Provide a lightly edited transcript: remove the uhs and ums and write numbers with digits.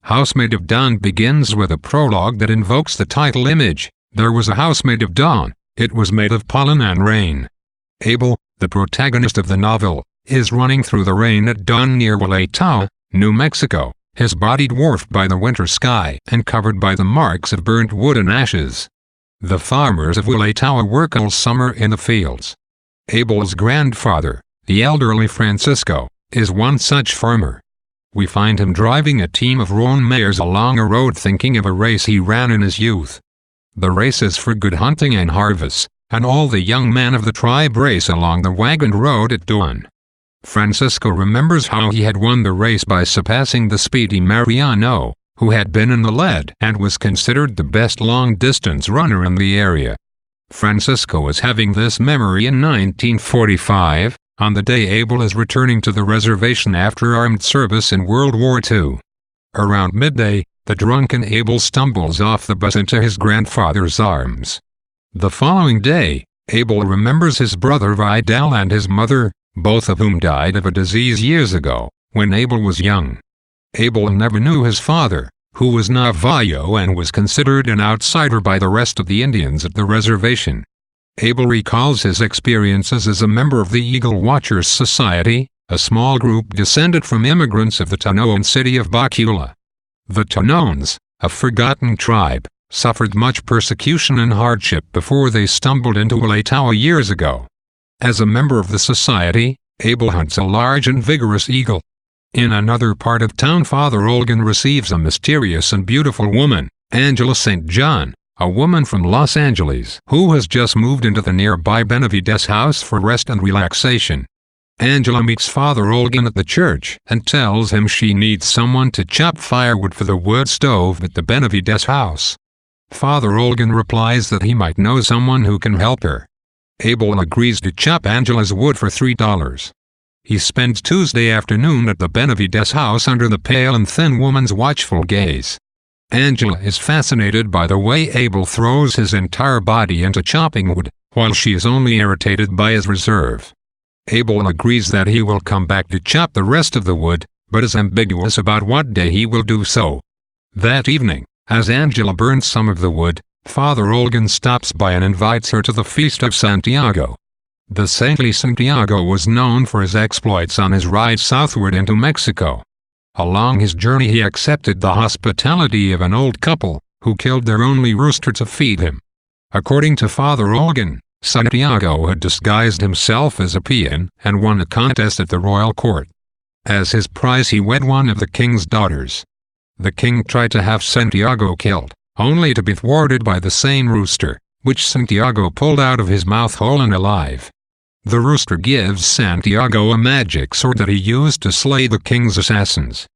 Housemaid of Dawn begins with a prologue that invokes the title image. There was a housemaid of dawn. It was made of pollen and rain. Abel, the protagonist of the novel, is running through the rain at dawn near Walatowa, New Mexico, his body dwarfed by the winter sky and covered by the marks of burnt wood and ashes. The farmers of Walatowa work all summer in the fields. Abel's grandfather, the elderly Francisco, is one such farmer. We find him driving a team of roan mares along a road thinking of a race he ran in his youth. The race is for good hunting and harvest, and all the young men of the tribe race along the wagoned road at dawn. Francisco remembers how he had won the race by surpassing the speedy Mariano, who had been in the lead and was considered the best long-distance runner in the area. Francisco was having this memory in 1945, on the day Abel is returning to the reservation after armed service in World War II. Around midday, the drunken Abel stumbles off the bus into his grandfather's arms. The following day, Abel remembers his brother Vidal and his mother, both of whom died of a disease years ago, when Abel was young. Abel never knew his father, who was Navajo and was considered an outsider by the rest of the Indians at the reservation. Abel recalls his experiences as a member of the Eagle Watchers Society, a small group descended from immigrants of the Cañon city of Bacula. The Cañons, a forgotten tribe, suffered much persecution and hardship before they stumbled into Walatowa years ago. As a member of the society, Abel hunts a large and vigorous eagle. In another part of town, Father Olgan receives a mysterious and beautiful woman, Angela St. John, a woman from Los Angeles who has just moved into the nearby Benavides house for rest and relaxation. Angela meets Father Olgan at the church and tells him she needs someone to chop firewood for the wood stove at the Benavides house. Father Olgan replies that he might know someone who can help her. Abel agrees to chop Angela's wood for $3. He spends Tuesday afternoon at the Benavides house under the pale and thin woman's watchful gaze. Angela is fascinated by the way Abel throws his entire body into chopping wood, while she is only irritated by his reserve. Abel agrees that he will come back to chop the rest of the wood, but is ambiguous about what day he will do so. That evening, as Angela burns some of the wood, Father Olgan stops by and invites her to the Feast of Santiago. The saintly Santiago was known for his exploits on his ride southward into Mexico. Along his journey he accepted the hospitality of an old couple, who killed their only rooster to feed him. According to Father Olgan, Santiago had disguised himself as a peon and won a contest at the royal court. As his prize he wed one of the king's daughters. The king tried to have Santiago killed, only to be thwarted by the same rooster, which Santiago pulled out of his mouth whole and alive. The rooster gives Santiago a magic sword that he used to slay the king's assassins.